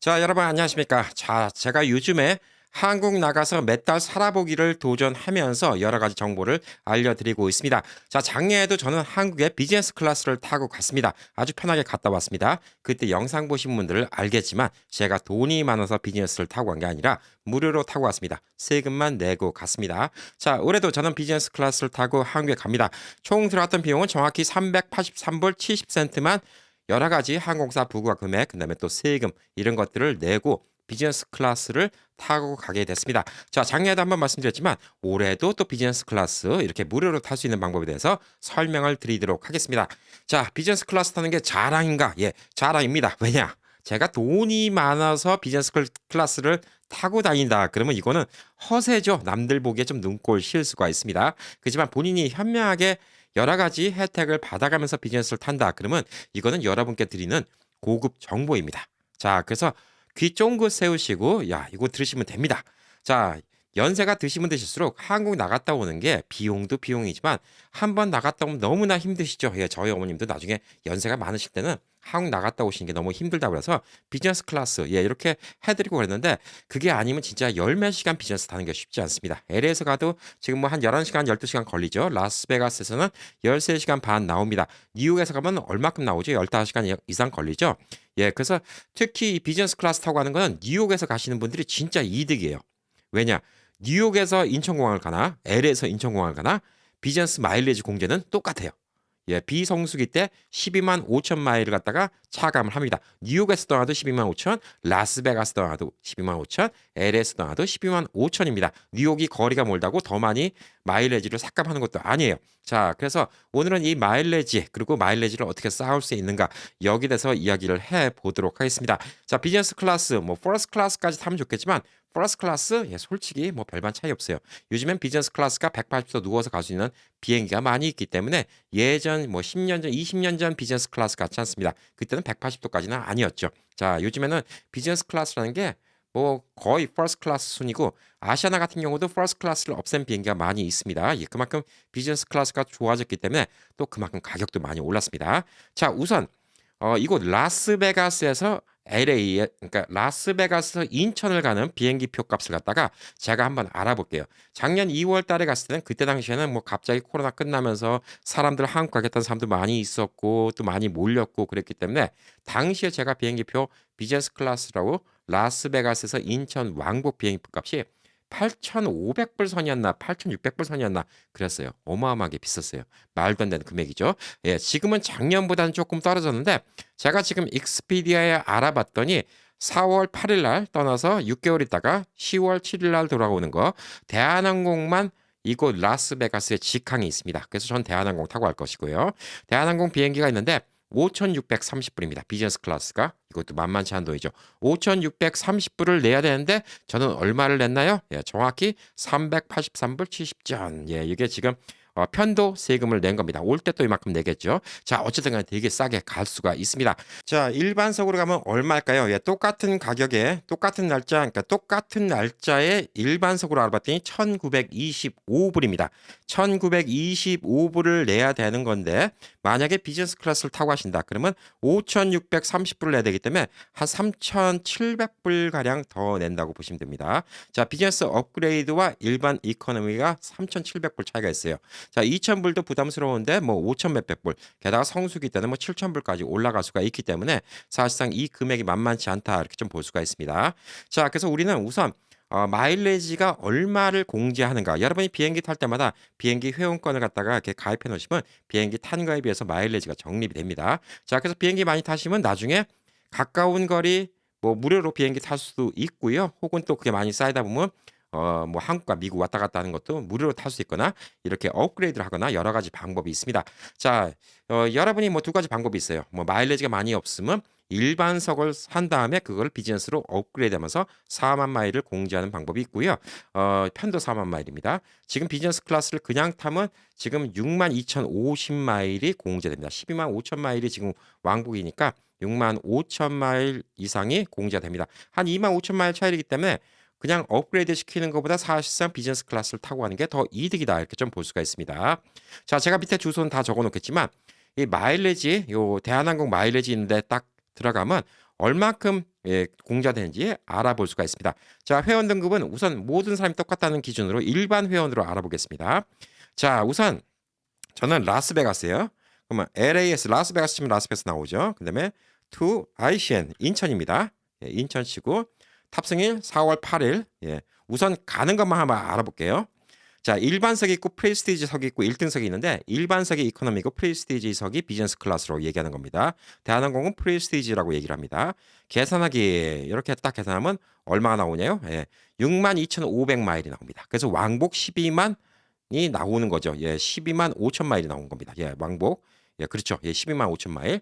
자, 여러분 안녕하십니까? 자, 제가 요즘에 한국 나가서 몇 달 살아보기를 도전하면서 여러 가지 정보를 알려드리고 있습니다. 자, 작년에도 저는 한국의 비즈니스 클래스를 타고 갔습니다. 아주 편하게 갔다 왔습니다. 그때 영상 보신 분들은 알겠지만 제가 돈이 많아서 비즈니스를 타고 간 게 아니라 무료로 타고 왔습니다. 세금만 내고 갔습니다. 자, 올해도 저는 비즈니스 클래스를 타고 한국에 갑니다. 총 들어갔던 비용은 정확히 383불 70센트만 여러 가지 항공사 부가 금액, 그다음에 또 세금 이런 것들을 내고 비즈니스 클래스를 타고 가게 됐습니다. 자, 작년에도 한번 말씀드렸지만 올해도 또 비즈니스 클래스 이렇게 무료로 탈 수 있는 방법에 대해서 설명을 드리도록 하겠습니다. 자, 비즈니스 클래스 타는 게 자랑인가? 예, 자랑입니다. 왜냐? 제가 돈이 많아서 비즈니스 클래스를 타고 다닌다. 그러면 이거는 허세죠. 남들 보기에 좀 눈꼴 실 수가 있습니다. 그렇지만 본인이 현명하게 여러 가지 혜택을 받아가면서 비즈니스를 탄다. 그러면 이거는 여러분께 드리는 고급 정보입니다. 자, 그래서 귀 쫑긋 세우시고, 야, 이거 들으시면 됩니다. 자, 연세가 드시면 드실수록 한국 나갔다 오는 게 비용도 비용이지만 한 번 나갔다 오면 너무나 힘드시죠. 예, 저희 어머님도 나중에 연세가 많으실 때는 한국 나갔다 오시는 게 너무 힘들다고 그래서 비즈니스 클래스, 예, 이렇게 해드리고 그랬는데 그게 아니면 진짜 열 몇 시간 비즈니스 타는 게 쉽지 않습니다. LA에서 가도 지금 뭐 한 11시간, 12시간 걸리죠. 라스베가스에서는 13시간 반 나옵니다. 뉴욕에서 가면 얼마큼 나오죠? 15시간 이상 걸리죠. 예, 그래서 특히 이 비즈니스 클래스 타고 가는 거는 뉴욕에서 가시는 분들이 진짜 이득이에요. 왜냐? 뉴욕에서 인천공항을 가나 LA에서 인천공항을 가나 비즈니스 마일리지 공제는 똑같아요. 예, 비성수기 때 12만 5천 마일을 갖다가 차감을 합니다. 뉴욕에서 떠나도 12만 5천, 라스베가스 떠나도 12만 5천, LA에서 떠나도 12만 5천입니다. 뉴욕이 거리가 멀다고 더 많이 마일리지를 삭감하는 것도 아니에요. 자, 그래서 오늘은 이 마일리지 그리고 마일리지를 어떻게 쌓을 수 있는가 여기 대해서 이야기를 해 보도록 하겠습니다. 자, 비즈니스 클래스, 뭐 퍼스트 클래스까지 타면 좋겠지만 퍼스트 클래스, 예, 솔직히 뭐 별반 차이 없어요. 요즘엔 비즈니스 클래스가 180도 누워서 갈 수 있는 비행기가 많이 있기 때문에 예전 뭐 10년 전, 20년 전 비즈니스 클래스 같지 않습니다. 그때는 180도까지는 아니었죠. 자, 요즘에는 비즈니스 클래스라는 게 뭐 거의 퍼스트 클래스 순이고 아시아나 같은 경우도 퍼스트 클래스를 없앤 비행기가 많이 있습니다. 예, 그만큼 비즈니스 클래스가 좋아졌기 때문에 또 그만큼 가격도 많이 올랐습니다. 자, 우선 이곳 라스베가스에서 LA에 그러니까 라스베가스 인천을 가는 비행기 표 값을 갖다가 제가 한번 알아볼게요. 작년 2월 달에 갔을 때는 그때 당시에는 뭐 갑자기 코로나 끝나면서 사람들 한국 가겠다는 사람도 많이 있었고 또 많이 몰렸고 그랬기 때문에 당시에 제가 비행기 표 비즈니스 클래스라고 라스베가스에서 인천 왕복 비행기 표 값이 8,500불 선이었나 8,600불 선이었나 그랬어요. 어마어마하게 비쌌어요. 말도 안 되는 금액이죠. 예, 지금은 작년보다는 조금 떨어졌는데 제가 지금 익스피디아에 알아봤더니 4월 8일 날 떠나서 6개월 있다가 10월 7일 날 돌아오는 거 대한항공만 이곳 라스베가스에 직항이 있습니다. 그래서 전 대한항공 타고 갈 것이고요. 대한항공 비행기가 있는데 5,630불입니다. 비즈니스 클래스가 이것도 만만치 않은 돈이죠. 5,630불을 내야 되는데 저는 얼마를 냈나요? 예, 정확히 383불 70전. 예, 이게 지금 편도 세금을 낸 겁니다. 올 때 또 이만큼 내겠죠. 자, 어쨌든 간에 되게 싸게 갈 수가 있습니다. 자, 일반석으로 가면 얼마일까요? 예, 똑같은 가격에 똑같은 날짜, 그러니까 똑같은 날짜에 일반석으로 알아봤더니 1,925불입니다. 1,925불을 내야 되는 건데 만약에 비즈니스 클래스를 타고 가신다. 그러면 5,630불을 내야 되기 때문에 한 3,700불 가량 더 낸다고 보시면 됩니다. 자, 비즈니스 업그레이드와 일반 이코노미가 3,700불 차이가 있어요. 자, 2,000불도 부담스러운데 뭐 5,000 몇백 불. 게다가 성수기 때는 뭐 7,000불까지 올라갈 수가 있기 때문에 사실상 이 금액이 만만치 않다 이렇게 좀 볼 수가 있습니다. 자, 그래서 우리는 우선 마일리지가 얼마를 공제하는가. 여러분이 비행기 탈 때마다 비행기 회원권을 갖다가 이렇게 가입해 놓으시면 비행기 탄 거에 비해서 마일리지가 적립이 됩니다. 자, 그래서 비행기 많이 타시면 나중에 가까운 거리 뭐 무료로 비행기 탈 수도 있고요. 혹은 또 그게 많이 쌓이다 보면 뭐 한국과 미국 왔다 갔다 하는 것도 무료로 탈 수 있거나 이렇게 업그레이드를 하거나 여러 가지 방법이 있습니다. 자, 여러분이 뭐 두 가지 방법이 있어요. 뭐 마일리지가 많이 없으면 일반석을 산 다음에 그걸 비즈니스로 업그레이드하면서 4만 마일을 공제하는 방법이 있고요. 편도 4만 마일입니다. 지금 비즈니스 클래스를 그냥 타면 지금 6만 2,050 마일이 공제됩니다. 12만 5천 마일이 지금 왕복이니까 6만 5천 마일 이상이 공제가 됩니다. 한 2만 5천 마일 차이이기 때문에 그냥 업그레이드 시키는 것보다 사실상 비즈니스 클래스를 타고 가는 게 더 이득이다 이렇게 좀 볼 수가 있습니다. 자, 제가 밑에 주소는 다 적어 놓겠지만 이 마일리지 요 대한항공 마일리지 있는데 딱 들어가면 얼마큼 공자되는지 알아볼 수가 있습니다. 자, 회원 등급은 우선 모든 사람이 똑같다는 기준으로 일반 회원으로 알아보겠습니다. 자, 우선 저는 라스베가스예요. 그러면 LAS 라스베가스 치면 라스베가스 나오죠. 그다음에 to ICN 인천입니다. 인천 치고 탑승일 4월 8일. 우선 가는 것만 한번 알아볼게요. 자, 일반석이 있고 프레스티지석이 있고 1등석이 있는데 일반석이 이코노미고 프레스티지석이 비즈니스 클래스로 얘기하는 겁니다. 대한항공은 프레스티지라고 얘기를 합니다. 계산하기 이렇게 딱 계산하면 얼마가 나오냐요? 62,500마일이 나옵니다. 그래서 왕복 12만이 나오는 거죠. 12만 5천 마일이 나온 겁니다. 왕복. 그렇죠. 12만 5천 마일.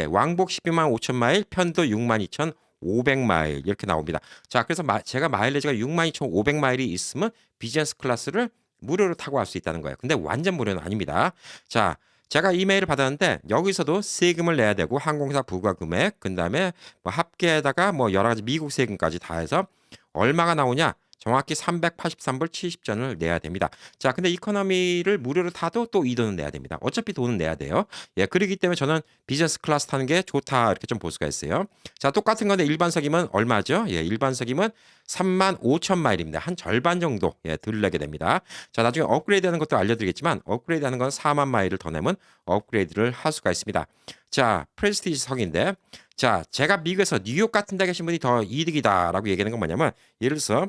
왕복 12만 5천 마일, 편도 62,500마일 이렇게 나옵니다. 자, 그래서 제가 마일리지가 62,500마일이 있으면 비즈니스 클래스를 무료로 타고 갈 수 있다는 거예요. 근데 완전 무료는 아닙니다. 자, 제가 이메일을 받았는데 여기서도 세금을 내야 되고 항공사 부과 금액, 그다음에 뭐 합계에다가 뭐 여러 가지 미국 세금까지 다 해서 얼마가 나오냐? 정확히 383불 70전을 내야 됩니다. 자, 근데 이코노미를 무료로 타도 또 이 돈은 내야 됩니다. 어차피 돈은 내야 돼요. 그렇기 때문에 저는 비즈니스 클래스 타는 게 좋다 이렇게 좀 볼 수가 있어요. 자, 똑같은 건데 일반석이면 얼마죠? 일반석이면 3만 5천 마일입니다. 한 절반 정도 덜 내게 됩니다. 자, 나중에 업그레이드 하는 것도 알려드리겠지만 업그레이드 하는 건 4만 마일을 더 내면 업그레이드를 할 수가 있습니다. 자, 프레스티지석인데 자, 제가 미국에서 뉴욕 같은 데 계신 분이 더 이득이다라고 얘기하는 건 뭐냐면 예를 들어서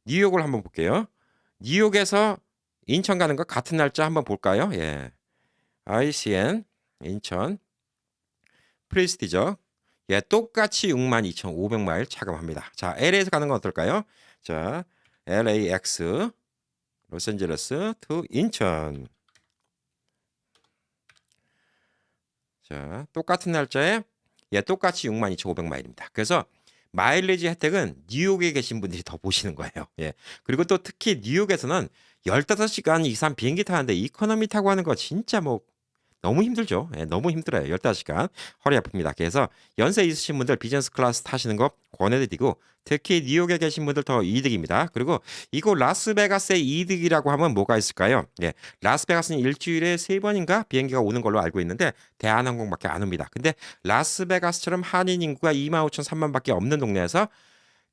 뉴욕을 한번 볼게요. 뉴욕에서 인천 가는 거 같은 날짜 한번 볼까요? ICN 인천 프레스티저 똑같이 62,500마일 차감합니다. 자, LA에서 가는 건 어떨까요? 자, LAX 로스앤젤레스 to 인천. 자, 똑같은 날짜에 똑같이 62,500마일입니다. 그래서 마일리지 혜택은 뉴욕에 계신 분들이 더 보시는 거예요. 그리고 또 특히 뉴욕에서는 15시간 이상 비행기 타는데 이코노미 타고 하는 거 진짜 뭐 너무 힘들죠. 너무 힘들어요. 15시간. 허리 아픕니다. 그래서 연세 있으신 분들 비즈니스 클래스 타시는 거 권해드리고 특히 뉴욕에 계신 분들 더 이득입니다. 그리고 이거 라스베가스의 이득이라고 하면 뭐가 있을까요? 라스베가스는 일주일에 3번인가 비행기가 오는 걸로 알고 있는데 대한항공밖에 안 옵니다. 근데 라스베가스처럼 한인 인구가 2만 5천 3만밖에 없는 동네에서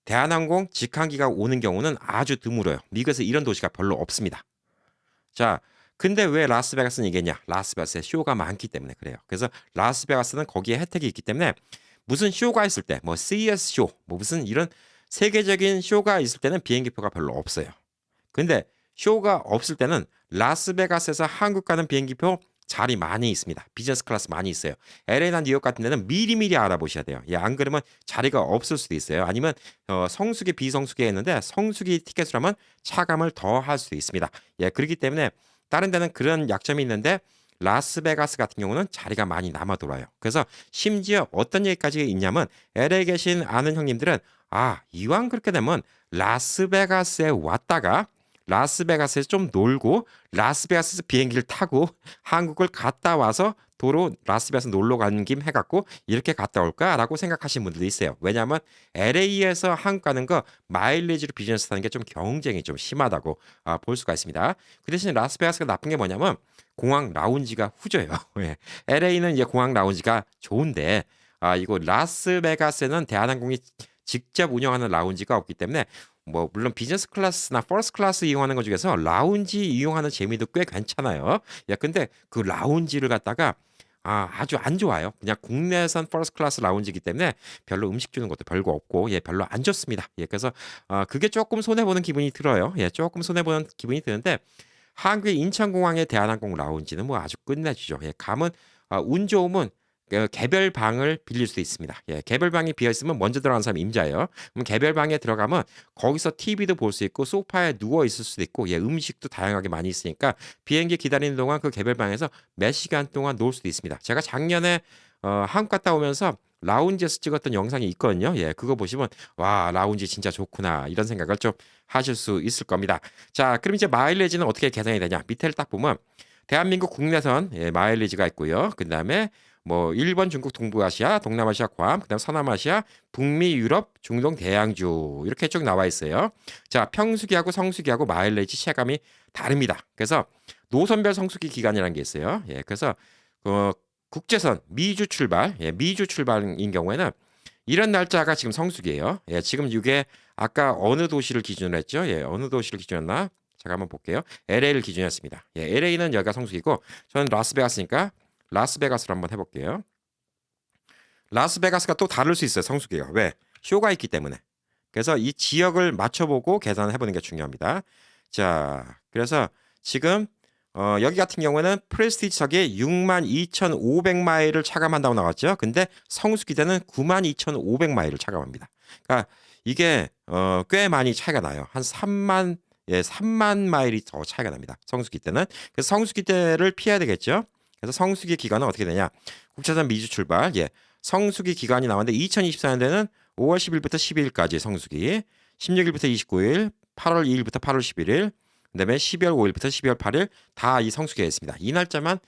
대한항공 직항기가 오는 경우는 아주 드물어요. 미국에서 이런 도시가 별로 없습니다. 자, 근데 왜 라스베가스는 이겠냐? 라스베가스에 쇼가 많기 때문에 그래요. 그래서 라스베가스는 거기에 혜택이 있기 때문에 무슨 쇼가 있을 때, 뭐 CES 쇼, 뭐 무슨 이런 세계적인 쇼가 있을 때는 비행기표가 별로 없어요. 근데 쇼가 없을 때는 라스베가스에서 한국 가는 비행기표 자리 많이 있습니다. 비즈니스 클래스 많이 있어요. LA나 뉴욕 같은 데는 미리미리 알아보셔야 돼요. 안 그러면 자리가 없을 수도 있어요. 아니면 성수기, 비성수기에 있는데 성수기 티켓을 하면 차감을 더 할 수도 있습니다. 그렇기 때문에 다른 데는 그런 약점이 있는데 라스베가스 같은 경우는 자리가 많이 남아 돌아요. 그래서 심지어 어떤 얘기까지 있냐면 LA에 계신 아는 형님들은 이왕 그렇게 되면 라스베가스에 왔다가 라스베가스에서 좀 놀고 라스베가스에서 비행기를 타고 한국을 갔다 와서 도로 라스베가스 놀러 가는 김 해갖고 이렇게 갔다 올까라고 생각하시는 분들도 있어요. 왜냐하면 LA에서 한국 가는 거 마일리지로 비즈니스 타는 게 좀 경쟁이 좀 심하다고 볼 수가 있습니다. 그 대신 라스베가스가 나쁜 게 뭐냐면 공항 라운지가 후져요. LA는 이제 공항 라운지가 좋은데 이거 라스베가스에는 대한항공이 직접 운영하는 라운지가 없기 때문에 뭐 물론 비즈니스 클래스나 퍼스트 클래스 이용하는 것 중에서 라운지 이용하는 재미도 꽤 괜찮아요. 근데 그 라운지를 갖다가 아주 안 좋아요. 그냥 국내선 퍼스트 클래스 라운지이기 때문에 별로 음식 주는 것도 별거 없고 별로 안 좋습니다. 그래서 그게 조금 손해 보는 기분이 들어요. 조금 손해 보는 기분이 드는데 한국의 인천공항의 대한항공 라운지는 뭐 아주 끝내주죠. 가면 운 좋으면 개별 방을 빌릴 수 있습니다. 개별 방이 비어 있으면 먼저 들어가는 사람이 임자예요. 그럼 개별 방에 들어가면 거기서 TV도 볼 수 있고 소파에 누워 있을 수도 있고 음식도 다양하게 많이 있으니까 비행기 기다리는 동안 그 개별 방에서 몇 시간 동안 놀 수도 있습니다. 제가 작년에 한국 갔다 오면서 라운지에서 찍었던 영상이 있거든요. 그거 보시면 와 라운지 진짜 좋구나 이런 생각을 좀 하실 수 있을 겁니다. 자, 그럼 이제 마일리지는 어떻게 계산이 되냐? 밑에를 딱 보면 대한민국 국내선 마일리지가 있고요. 그 다음에 뭐 일본, 중국, 동부아시아, 동남아시아, 괌, 그다음 서남아시아, 북미, 유럽, 중동, 대양주 이렇게 쭉 나와 있어요. 자, 평수기하고 성수기하고 마일리지 체감이 다릅니다. 그래서 노선별 성수기 기간이라는 게 있어요. 그래서 국제선 미주 출발, 미주 출발인 경우에는 이런 날짜가 지금 성수기예요. 예, 지금 이게 아까 어느 도시를 기준으로 했죠? 예, 어느 도시를 기준으로 했나? 제가 한번 볼게요. LA를 기준으로 했습니다. 예, LA는 여기가 성수기고 저는 라스베가스니까 라스베가스로 한번 해볼게요. 라스베가스가 또 다를 수 있어요. 성수기가. 왜? 쇼가 있기 때문에. 그래서 이 지역을 맞춰보고 계산을 해보는 게 중요합니다. 자, 그래서 지금 여기 같은 경우에는 프레스티지석이 62,500마일을 차감한다고 나왔죠. 근데 성수기 때는 92,500마일을 차감합니다. 그러니까 이게 꽤 많이 차이가 나요. 한 3만 예, 3만 마일이 더 차이가 납니다. 성수기 때는. 그래서 성수기 때를 피해야 되겠죠. 그래서 성수기 기간은 어떻게 되냐? 국제선 미주 출발. 예. 성수기 기간이 나왔는데 2024년에는 5월 10일부터 12일까지 성수기, 16일부터 29일, 8월 2일부터 8월 11일, 그다음에 12월 5일부터 12월 8일 다 이 성수기가 있습니다. 이 날짜만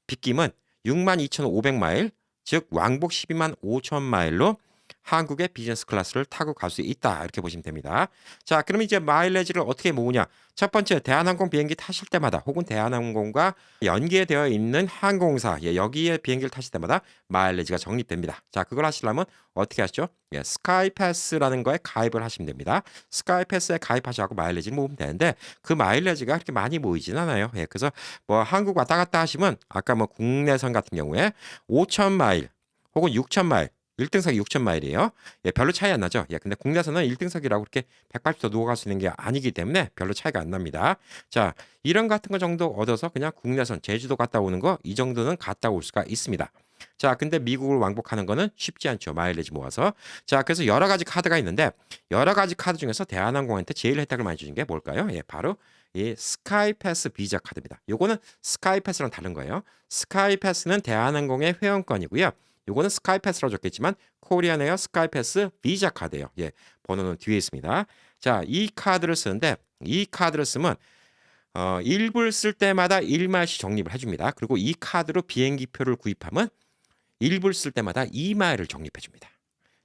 빗김은 62,500마일, 즉 왕복 125,000마일로 한국의 비즈니스 클래스를 타고 갈 수 있다. 이렇게 보시면 됩니다. 자, 그럼 이제 마일리지를 어떻게 모으냐? 첫 번째, 대한항공 비행기 타실 때마다 혹은 대한항공과 연계되어 있는 항공사, 예, 여기에 비행기를 타실 때마다 마일리지가 적립됩니다. 자, 그걸 하시려면 어떻게 하시죠? 예, 스카이패스라는 거에 가입을 하시면 됩니다. 스카이패스에 가입하셔서 마일리지를 모으면 되는데 그 마일리지가 그렇게 많이 모이진 않아요. 예, 그래서 뭐 한국 왔다 갔다 하시면 아까 뭐 국내선 같은 경우에 5,000마일 혹은 6,000마일 1등석이 6,000마일이에요. 예, 별로 차이 안 나죠. 예, 근데 국내선은 1등석이라고 그렇게 180도 누워갈 수 있는 게 아니기 때문에 별로 차이가 안 납니다. 자, 이런 같은 거 정도 얻어서 그냥 국내선 제주도 갔다 오는 거 이 정도는 갔다 올 수가 있습니다. 자, 근데 미국을 왕복하는 거는 쉽지 않죠. 마일리지 모아서. 자, 그래서 여러 가지 카드가 있는데 여러 가지 카드 중에서 대한항공한테 제일 혜택을 많이 주는 게 뭘까요? 예, 바로 이 스카이패스 비자 카드입니다. 요거는 스카이패스랑 다른 거예요. 스카이패스는 대한항공의 회원권이고요. 요거는 스카이패스라고 적겠지만 코리안 에어 스카이패스 비자 카드예요. 예, 번호는 뒤에 있습니다. 자, 이 카드를 쓰는데 이 카드를 쓰면 1불 쓸 때마다 1마일씩 적립을 해줍니다. 그리고 이 카드로 비행기표를 구입하면 1불 쓸 때마다 2마일을 적립해 줍니다.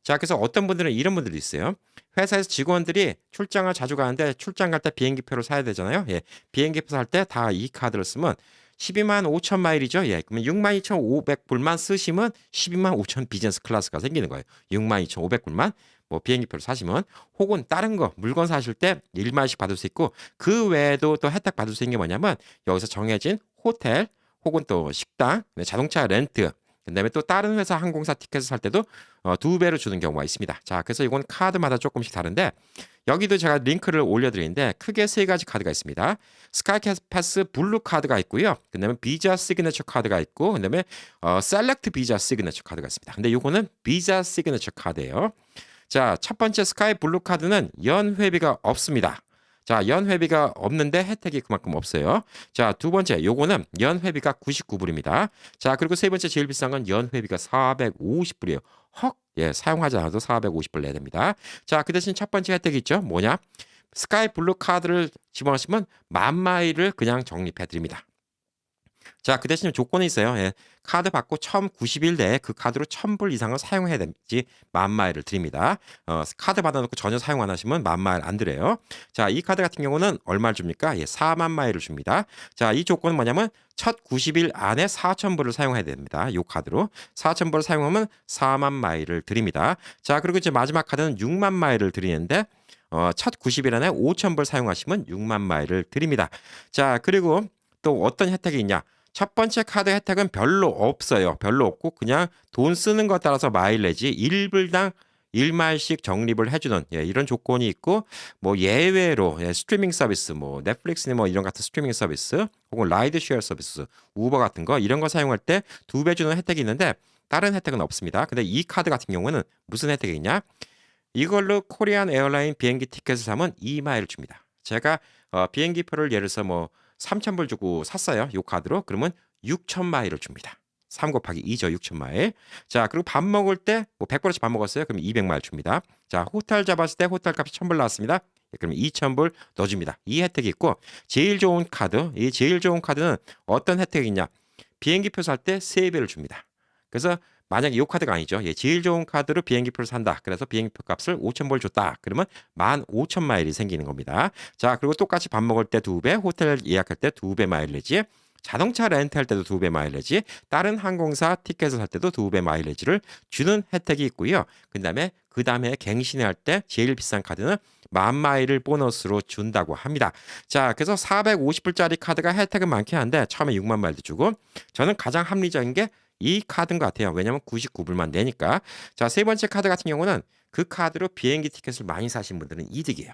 자, 그래서 어떤 분들은 이런 분들이 있어요. 회사에서 직원들이 출장을 자주 가는데 출장 갈 때 비행기표를 사야 되잖아요. 예, 비행기표 살 때 다 이 카드를 쓰면 12만 5천 마일이죠. 예, 그러면 62,500불만 쓰시면 12만 5천 비즈니스 클래스가 생기는 거예요. 62,500불만 뭐 비행기표를 사시면 혹은 다른 거 물건 사실 때 1마일씩 받을 수 있고 그 외에도 또 혜택 받을 수 있는 게 뭐냐면 여기서 정해진 호텔 혹은 또 식당, 자동차 렌트 그다음에 또 다른 회사 항공사 티켓을 살 때도 2배로 주는 경우가 있습니다. 자, 그래서 이건 카드마다 조금씩 다른데 여기도 제가 링크를 올려드리는데 크게 세 가지 카드가 있습니다. 스카이패스 블루 카드가 있고요. 그다음에 비자 시그니처 카드가 있고 그다음에 셀렉트 비자 시그니처 카드가 있습니다. 근데 요거는 비자 시그니처 카드예요. 자, 첫 번째 스카이 블루 카드는 연회비가 없습니다. 자, 연회비가 없는데 혜택이 그만큼 없어요. 자, 두 번째, 요거는 연회비가 99불입니다. 자, 그리고 세 번째 제일 비싼 건 연회비가 450불이에요. 헉, 예, 사용하지 않아도 450불 내야 됩니다. 자, 그 대신 첫 번째 혜택이 있죠. 뭐냐? 스카이 블루 카드를 집어넣으시면 10,000마일을 그냥 적립해 드립니다. 자, 그 대신에 조건이 있어요. 예. 카드 받고 처음 90일 내에 그 카드로 1,000불 이상을 사용해야 되지 10,000마일을 드립니다. 카드 받아놓고 전혀 사용 안 하시면 10,000마일 안 드려요. 자, 이 카드 같은 경우는 얼마를 줍니까? 예, 4만 마일을 줍니다. 자, 이 조건은 뭐냐면 첫 90일 안에 4,000불을 사용해야 됩니다. 이 카드로 4,000불을 사용하면 4만 마일을 드립니다. 자, 그리고 이제 마지막 카드는 6만 마일을 드리는데 첫 90일 안에 5,000불 사용하시면 6만 마일을 드립니다. 자, 그리고 또 어떤 혜택이 있냐? 첫 번째 카드 혜택은 별로 없어요. 별로 없고 그냥 돈 쓰는 것 따라서 마일리지 1불당 1마일씩 적립을 해주는 예, 이런 조건이 있고 뭐 예외로 예, 스트리밍 서비스 뭐 넷플릭스니 뭐 이런 같은 스트리밍 서비스 혹은 라이드 쉐어 서비스 우버 같은 거 이런 거 사용할 때 2배 주는 혜택이 있는데 다른 혜택은 없습니다. 근데 이 카드 같은 경우는 무슨 혜택이 있냐? 이걸로 코리안 에어라인 비행기 티켓을 사면 2마일을 줍니다. 제가 비행기표를 예를 들어서 뭐 3,000불 주고 샀어요. 요 카드로. 그러면 6,000마일을 줍니다. 3 곱하기 2죠. 6,000마일. 자, 그리고 밥 먹을 때 뭐 100불어치 밥 먹었어요. 그럼 200마일 줍니다. 자, 호텔 잡았을 때 호텔 값이 1,000불 나왔습니다. 그럼 2,000불 넣어줍니다. 이 혜택이 있고 제일 좋은 카드, 이 제일 좋은 카드는 어떤 혜택이 있냐? 비행기표 살 때 3배를 줍니다. 그래서 만약에 이 카드가 아니죠. 예, 제일 좋은 카드로 비행기표를 산다. 그래서 비행기표 값을 5,000불 줬다. 그러면 15,000마일이 생기는 겁니다. 자, 그리고 똑같이 밥 먹을 때 2배, 호텔 예약할 때 2배 마일리지. 자동차 렌트할 때도 2배 마일리지, 다른 항공사 티켓을 살 때도 2배 마일리지를 주는 혜택이 있고요. 그다음에 갱신할 때 제일 비싼 카드는 10,000마일을 보너스로 준다고 합니다. 자, 그래서 450불짜리 카드가 혜택은 많긴 한데 처음에 6만 마일도 주고 저는 가장 합리적인 게 이 카드인 것 같아요. 왜냐하면 99불만 내니까. 자, 세 번째 카드 같은 경우는 그 카드로 비행기 티켓을 많이 사신 분들은 이득이에요.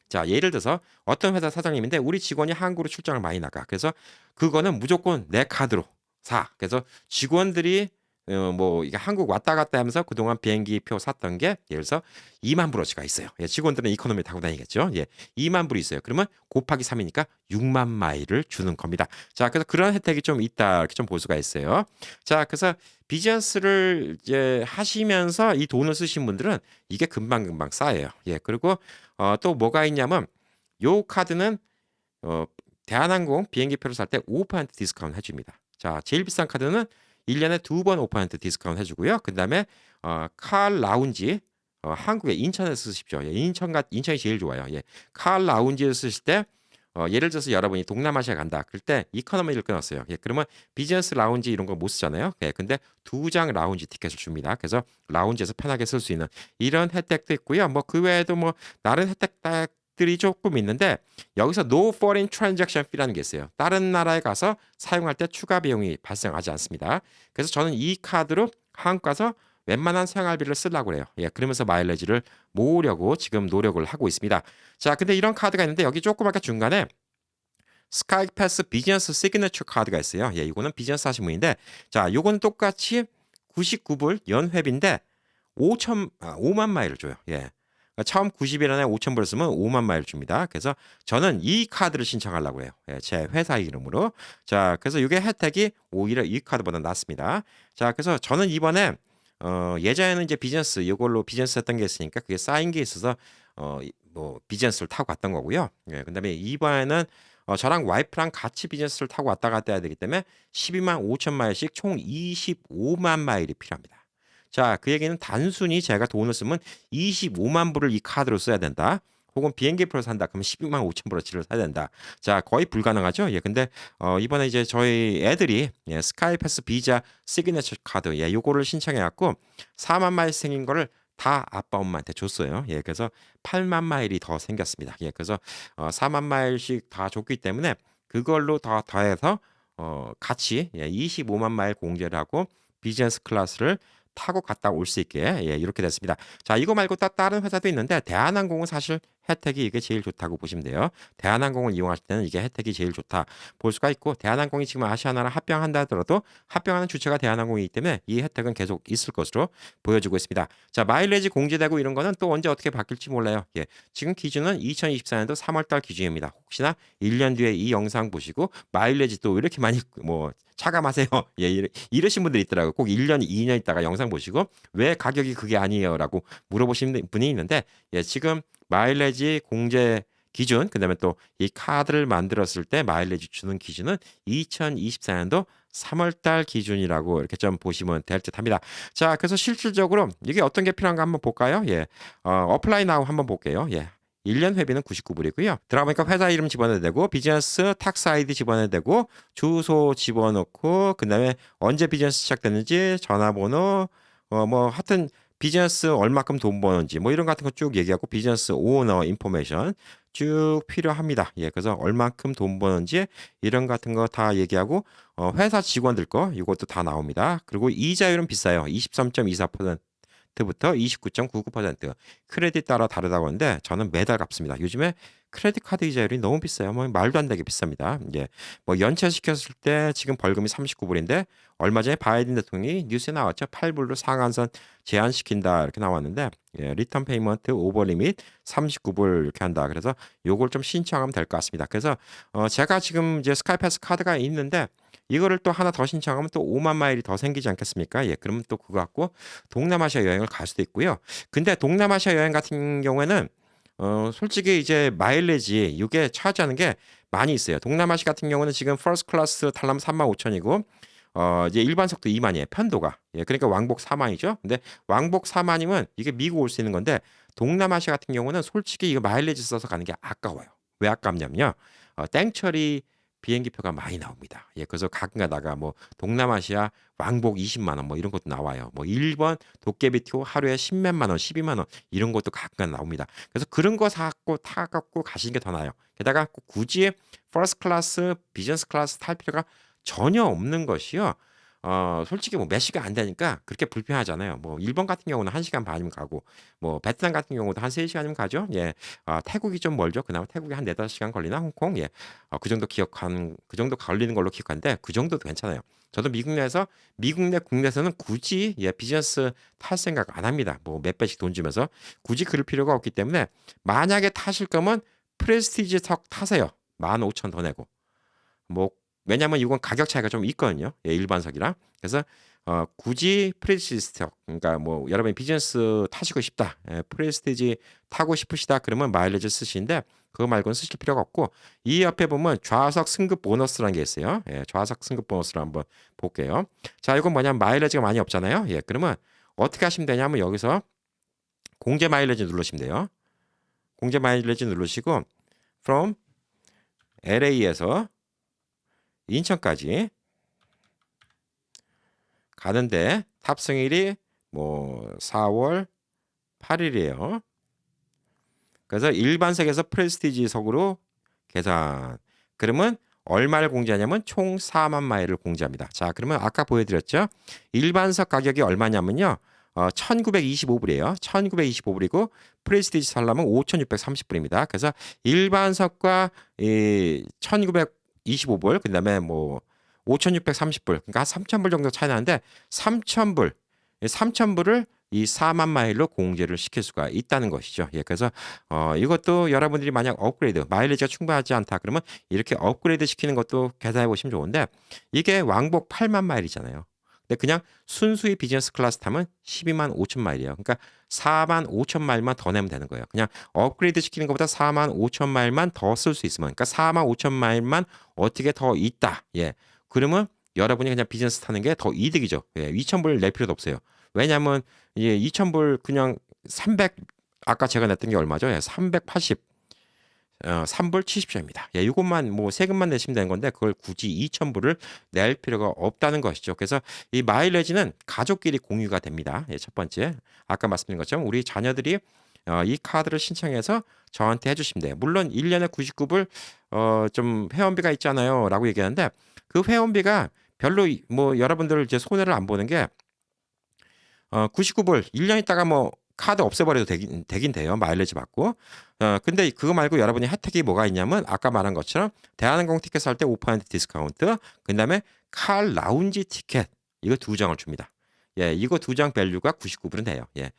자, 예를 들어서 어떤 회사 사장님인데 우리 직원이 한국으로 출장을 많이 나가. 그래서 그거는 무조건 내 카드로 사. 그래서 직원들이 뭐 이게 한국 왔다 갔다 하면서 그동안 비행기 표 샀던 게 예를 들어서 2만 불어치가 있어요. 예, 직원들은 이코노미 타고 다니겠죠. 예, 2만 불이 있어요. 그러면 곱하기 3이니까 6만 마일을 주는 겁니다. 자, 그래서 그런 혜택이 좀 있다 이렇게 좀 볼 수가 있어요. 자, 그래서 비즈니스를 이제 하시면서 이 돈을 쓰신 분들은 이게 금방금방 쌓여요. 예, 그리고 또 뭐가 있냐면 요 카드는 어, 대한항공 비행기표를 살 때 5% 디스카운트 해줍니다. 자, 제일 비싼 카드는 1년에 2번 5% 디스카운트 해주고요. 그다음에 칼 라운지 한국에 인천에서 쓰십시오. 예, 인천이 제일 좋아요. 예, 칼 라운지를 쓰실 때 예를 들어서 여러분이 동남아시아 간다. 그럴 때 이코노미를 끊었어요. 예, 그러면 비즈니스 라운지 이런 거 못 쓰잖아요. 예, 근데 2장 라운지 티켓을 줍니다. 그래서 라운지에서 편하게 쓸 수 있는 이런 혜택도 있고요. 뭐 그 외에도 뭐 다른 혜택들이 조금 있는데 여기서 No Foreign Transaction Fee라는 게 있어요. 다른 나라에 가서 사용할 때 추가 비용이 발생하지 않습니다. 그래서 저는 이 카드로 한국 가서 웬만한 생활비를 쓰려고 그래요. 예, 그러면서 마일리지를 모으려고 지금 노력을 하고 있습니다. 자, 근데 이런 카드가 있는데 여기 조그맣게 중간에 스카이패스 비즈니스 시그니처 카드가 있어요. 예, 이거는 비즈니스 하신 분인데 자, 요거는 똑같이 99불 연회비인데 5만 마일을 줘요. 예. 그러니까 처음 90일에 5,000불 쓰면 5만 마일 줍니다. 그래서 저는 이 카드를 신청하려고 해요. 예, 제 회사 이름으로. 자, 그래서 이게 혜택이 오히려 이 카드보다 낫습니다. 자, 그래서 저는 이번에 예전에는 이제 비즈니스 이걸로 비즈니스 했던 게 있으니까 그게 쌓인 게 있어서 뭐 비즈니스를 타고 갔던 거고요. 예, 그다음에 이번에는 저랑 와이프랑 같이 비즈니스를 타고 왔다 갔다 해야 되기 때문에 12만 5천 마일씩 총 25만 마일이 필요합니다. 자, 그 얘기는 단순히 제가 돈을 쓰면 25만 불을 이 카드로 써야 된다. 혹은 비행기표를 산다. 그러면 12만 5천 불어치를 사야 된다. 자, 거의 불가능하죠. 예, 근데 이번에 이제 저희 애들이 예, 스카이패스 비자 시그니처 카드 예, 요거를 신청해 갖고 4만 마일 생긴 거를 다 아빠 엄마한테 줬어요. 예, 그래서 8만 마일이 더 생겼습니다. 예, 그래서 4만 마일씩 다 줬기 때문에 그걸로 더 더해서 같이 예, 25만 마일 공제를 하고 비즈니스 클래스를 타고 갔다 올 수 있게 예, 이렇게 됐습니다. 자, 이거 말고 또 다른 회사도 있는데 대한항공은 사실 혜택이 이게 제일 좋다고 보시면 돼요. 대한항공을 이용하실 때는 이게 혜택이 제일 좋다 볼 수가 있고 대한항공이 지금 아시아나랑 합병한다 하더라도 합병하는 주체가 대한항공이기 때문에 이 혜택은 계속 있을 것으로 보여지고 있습니다. 자, 마일리지 공제되고 이런 거는 또 언제 어떻게 바뀔지 몰라요. 예, 지금 기준은 2024년도 3월달 기준입니다. 혹시나 1년 뒤에 이 영상 보시고 마일리지 또 이렇게 많이 뭐 차감하세요. 예, 이러신 분들이 있더라고요. 꼭 1년, 2년 있다가 영상 보시고 왜 가격이 그게 아니에요라고 물어보시는 분이 있는데 예, 지금 마일리지 공제 기준 그다음에 또 이 카드를 만들었을 때 마일리지 주는 기준은 2024년도 3월달 기준이라고 이렇게 좀 보시면 될 듯합니다. 자, 그래서 실질적으로 이게 어떤 게 필요한가 한번 볼까요? 예, 어플라이 나우 한번 볼게요. 예. 1년 회비는 99불이고요. 들어가보니까 회사 이름 집어넣어야 되고 비즈니스 탁스 아이디 집어넣어야 되고 주소 집어넣고 그다음에 언제 비즈니스 시작됐는지 전화번호 뭐 하여튼 비즈니스 얼마큼 돈 버는지 뭐 이런 같은 거 쭉 얘기하고 비즈니스 오너 인포메이션 쭉 필요합니다. 예, 그래서 얼마큼 돈 버는지 이런 같은 거 다 얘기하고 회사 직원들 거 이것도 다 나옵니다. 그리고 이자율은 비싸요. 23.24%부터 29.99% 크레딧 따라 다르다고 하는데 저는 매달 갚습니다. 요즘에 크레딧 카드 이자율이 너무 비싸요. 뭐 말도 안 되게 비쌉니다. 예. 뭐 연체시켰을 때 지금 벌금이 39불인데 얼마 전에 바이든 대통령이 뉴스에 나왔죠. 8불로 상한선 제한시킨다 이렇게 나왔는데 예, 리턴 페이먼트 오버 리밋 39불 이렇게 한다. 그래서 요걸 좀 신청하면 될 것 같습니다. 그래서 제가 지금 이제 스카이패스 카드가 있는데 이거를 또 하나 더 신청하면 또 5만 마일이 더 생기지 않겠습니까? 예, 그러면 또 그거 갖고 동남아시아 여행을 갈 수도 있고요. 근데 동남아시아 여행 같은 경우에는 솔직히 이제 마일리지 이게 차지하는 게 많이 있어요. 동남아시 같은 경우는 지금 퍼스트 클래스 탈라면 35,000이고 이제 일반석도 2만이에요. 편도가. 예, 그러니까 왕복 4만이죠. 근데 왕복 4만이면 이게 미국 올 수 있는 건데 동남아시아 같은 경우는 솔직히 이거 마일리지 써서 가는 게 아까워요. 왜 아깝냐면요. 땡처리 비행기표가 많이 나옵니다. 예, 그래서 가끔 가다가 뭐 동남아시아 왕복 20만 원 뭐 이런 것도 나와요. 뭐 일본 도깨비 표 하루에 10몇만 원, 12만 원 이런 것도 가끔 나옵니다. 그래서 그런 거 사고 타 갖고 가시는 게 더 나아요. 게다가 꼭 굳이 퍼스트 클래스, 비즈니스 클래스 탈 필요가 전혀 없는 것이요. 솔직히 뭐 몇 시간 안 되니까 그렇게 불편하잖아요. 뭐 일본 같은 경우는 1시간 반이면 가고 뭐 베트남 같은 경우도 한 3시간이면 가죠. 예. 태국이 좀 멀죠. 그나마 태국이 한 4-5시간 걸리나 홍콩. 예. 그 정도 걸리는 걸로 기억하는데 그 정도도 괜찮아요. 저도 미국 내 국내에서는 굳이 예, 비즈니스 탈 생각 안 합니다. 뭐 몇 배씩 돈 주면서 굳이 그럴 필요가 없기 때문에 만약에 타실 거면 프레스티지석 타세요. 15,000 더 내고. 뭐 왜냐면 이건 가격 차이가 좀 있거든요. 예, 일반석이랑. 그래서 굳이 프레스티지석 그러니까 뭐 여러분이 비즈니스 타시고 싶다. 예, 프레스티지 타고 싶으시다. 그러면 마일리지 쓰시는데 그거 말고는 쓰실 필요가 없고 이 옆에 보면 좌석 승급 보너스라는 게 있어요. 예, 좌석 승급 보너스를 한번 볼게요. 자, 이건 뭐냐면 마일리지가 많이 없잖아요. 예, 그러면 어떻게 하시면 되냐면 여기서 공제 마일리지 누르시면 돼요. 공제 마일리지 누르시고 from LA에서 인천까지 가는데 탑승일이 뭐 4월 8일이에요. 그래서 일반석에서 프레스티지석으로 계산. 그러면 얼마를 공제하냐면 총 4만 마일을 공제합니다. 자, 그러면 아까 보여드렸죠? 일반석 가격이 얼마냐면요. 1925불이에요. 1925불이고 프레스티지 살려면 5630불입니다. 그래서 일반석과 이 1925불 그다음에 뭐 5630불 그러니까 한 3000불 정도 차이 나는데 3000불을 이 4만 마일로 공제를 시킬 수가 있다는 것이죠. 예, 그래서 이것도 여러분들이 만약 업그레이드 마일리지가 충분하지 않다 그러면 이렇게 업그레이드 시키는 것도 계산해 보시면 좋은데 이게 왕복 8만 마일이잖아요. 근데 그냥 순수히 비즈니스 클래스 타면 12만 5천 마일이에요. 그러니까 4만 5천 마일만 더 내면 되는 거예요. 그냥 업그레이드 시키는 것보다 4만 5천 마일만 더 쓸 수 있으면 그러니까 4만 5천 마일만 어떻게 더 있다. 예. 그러면 여러분이 그냥 비즈니스 타는 게 더 이득이죠. 예. 2,000불 낼 필요도 없어요. 왜냐하면 이제 2,000불 그냥 300 아까 제가 냈던 게 얼마죠? 예. 380 3불 70초입니다. 예, 이것만 뭐 세금만 내시면 되는 건데 그걸 굳이 2,000불을 낼 필요가 없다는 것이죠. 그래서 이 마일리지는 가족끼리 공유가 됩니다. 예, 첫 번째 아까 말씀드린 것처럼 우리 자녀들이 이 카드를 신청해서 저한테 해주시면 돼요. 물론 1년에 99불 좀 회원비가 있잖아요라고 얘기하는데 그 회원비가 별로 뭐 여러분들 이제 손해를 안 보는 게 99불 1년 있다가 뭐 카드 없애버려도 되긴 돼요. 마일리지 받고. 근데 그거 말고 여러분이 혜택이 뭐가 있냐면 아까 말한 것처럼 대한항공 티켓 살 때 5% 디스카운트 그다음에 칼 라운지 티켓 이거 2장을 줍니다. 예, 이거 2장 밸류가 99불은 돼요. 예.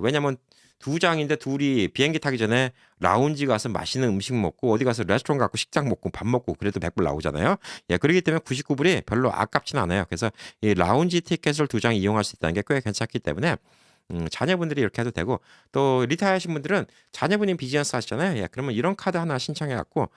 왜냐면 2장인데 둘이 비행기 타기 전에 라운지 가서 맛있는 음식 먹고 어디 가서 레스토랑 가고 식장 먹고 밥 먹고 그래도 100불 나오잖아요. 예, 그렇기 때문에 99불이 별로 아깝진 않아요. 그래서 이 라운지 티켓을 2장 이용할 수 있다는 게 꽤 괜찮기 때문에 자녀분들이 이렇게 해도 되고 또 리타이어 하신 분들은 자녀분이 비즈니스 하시잖아요. 예, 그러면 이런 카드 하나 신청해 갖고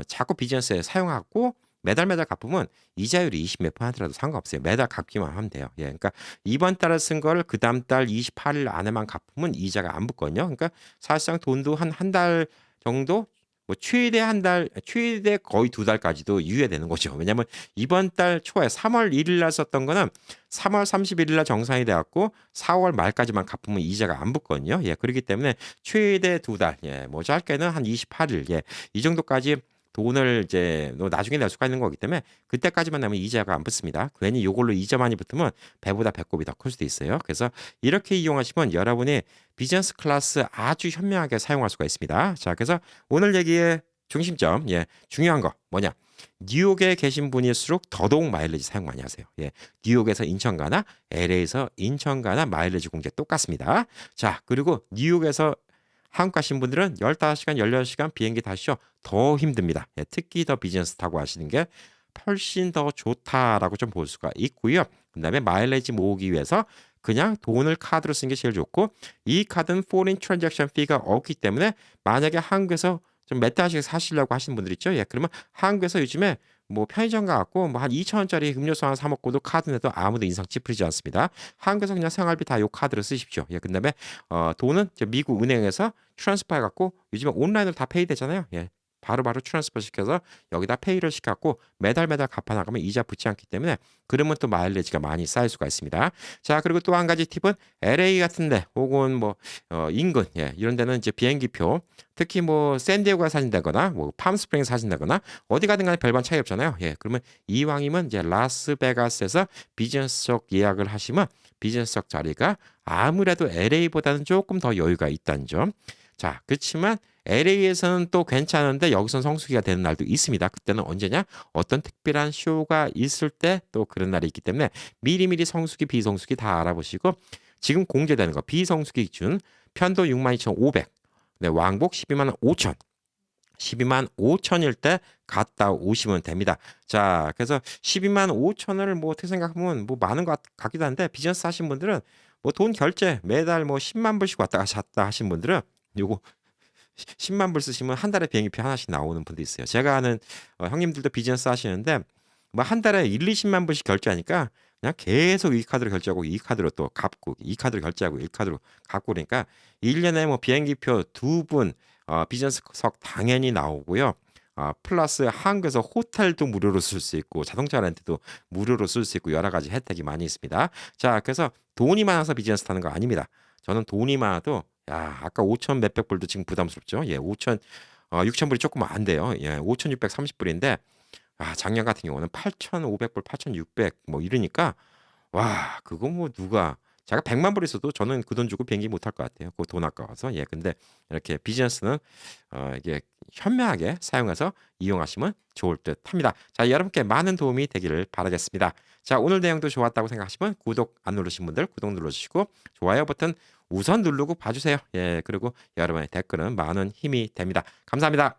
자꾸 비즈니스에 사용해 갖고 매달 갚으면 이자율이 20 몇 %라도 상관없어요. 매달 갚기만 하면 돼요. 예. 그러니까 이번 달에 쓴 거를 그다음 달 28일 안에만 갚으면 이자가 안 붙거든요. 그러니까 사실상 돈도 한 달 정도 뭐 최대 한 달, 최대 거의 2달까지도 유예되는 거죠. 왜냐하면 이번 달 초에 3월 1일 날 썼던 거는 3월 31일 날 정산이 돼갖고 4월 말까지만 갚으면 이자가 안 붙거든요. 예, 그렇기 때문에 최대 2달, 예, 뭐 짧게는 한 28일, 예, 이 정도까지 돈을 이제 나중에 낼 수가 있는 거기 때문에 그때까지만 내면 이자가 안 붙습니다. 괜히 이걸로 이자 많이 붙으면 배보다 배꼽이 더 클 수도 있어요. 그래서 이렇게 이용하시면 여러분이 비즈니스 클래스 아주 현명하게 사용할 수가 있습니다. 자, 그래서 오늘 얘기의 중심점, 예, 중요한 거 뭐냐? 뉴욕에 계신 분일수록 더더욱 마일리지 사용 많이 하세요. 예, 뉴욕에서 인천 가나 LA에서 인천 가나 마일리지 공제 똑같습니다. 자, 그리고 뉴욕에서 한국 가신 분들은 15시간, 16시간 비행기 타시죠. 더 힘듭니다. 예, 특히 더 비즈니스 타고 하시는 게 훨씬 더 좋다라고 좀 볼 수가 있고요. 그다음에 마일리지 모으기 위해서 그냥 돈을 카드로 쓰는 게 제일 좋고 이 카드는 foreign transaction fee가 없기 때문에 만약에 한국에서 좀 몇 달씩 사시려고 하시는 분들 있죠. 예, 그러면 한국에서 요즘에 뭐 편의점 가갖고 뭐 한 2,000원짜리 음료수 하나 사 먹고도 카드 내도 아무도 인상 찌푸리지 않습니다. 한국에서 그냥 생활비 다 요 카드로 쓰십시오. 예, 그다음에 돈은 이제 미국 은행에서 트랜스퍼 해갖고 요즘에 온라인으로 다 페이 되잖아요. 예. 바로바로 트랜스퍼 시켜서 여기다 페이를 시켰고 매달 매달 갚아 나가면 이자 붙지 않기 때문에 그러면 또 마일리지가 많이 쌓일 수가 있습니다. 자, 그리고 또 한 가지 팁은 LA 같은데 혹은 뭐 인근 이런 데는 이제 비행기표 특히 뭐 샌디에고에 사신다거나 뭐 팜스프링 사신다거나 어디 가든 간에 별반 차이 없잖아요. 그러면 이왕이면 이제 라스베가스에서 비즈니스석 예약을 하시면 비즈니스석 자리가 아무래도 LA보다는 조금 더 여유가 있다는 점. 자, 그렇지만 LA에서는 또 괜찮은데 여기선 성수기가 되는 날도 있습니다. 그때는 언제냐? 어떤 특별한 쇼가 있을 때 또 그런 날이 있기 때문에 미리미리 성수기, 비성수기 다 알아보시고 지금 공개되는 거 비성수기 기준 편도 62,500, 네, 왕복 12만 5천. 12만 5천일 때 갔다 오시면 됩니다. 자, 그래서 12만 5천을 뭐 어떻게 생각하면 뭐 많은 것 같기도 한데 비즈니스 하신 분들은 뭐 돈 결제 매달 뭐 10만 불씩 왔다 갔다 하신 분들은 요거 10만 불 쓰시면 한 달에 비행기표 하나씩 나오는 분도 있어요. 제가 아는 형님들도 비즈니스 하시는데 뭐 한 달에 1, 20만 불씩 결제하니까 그냥 계속 이 카드로 결제하고 이 카드로 또 갚고 이 카드로 결제하고 이 카드로 갚고 그러니까 1년에 뭐 비행기표 두 분 비즈니스석 당연히 나오고요. 플러스 한국에서 호텔도 무료로 쓸 수 있고 자동차 렌트도 무료로 쓸 수 있고 여러 가지 혜택이 많이 있습니다. 자, 그래서 돈이 많아서 비즈니스 타는 거 아닙니다. 저는 돈이 많아도 야, 아까 5천 몇백 불도 지금 부담스럽죠. 5천 6천 불이 조금 안 돼요. 5,630불인데 작년 같은 경우는 8,500불, 8,600 뭐 이러니까 와, 그거 뭐 누가 제가 100만 불 있어도 저는 그 돈 주고 비행기 못 탈 것 같아요. 그 돈 아까워서. 근데 이렇게 비즈니스는 이게 현명하게 사용해서 이용하시면 좋을 듯합니다. 자, 여러분께 많은 도움이 되기를 바라겠습니다. 자, 오늘 내용도 좋았다고 생각하시면 구독 안 누르신 분들 구독 눌러주시고 좋아요 버튼 우선 누르고 봐주세요. 그리고 여러분의 댓글은 많은 힘이 됩니다. 감사합니다.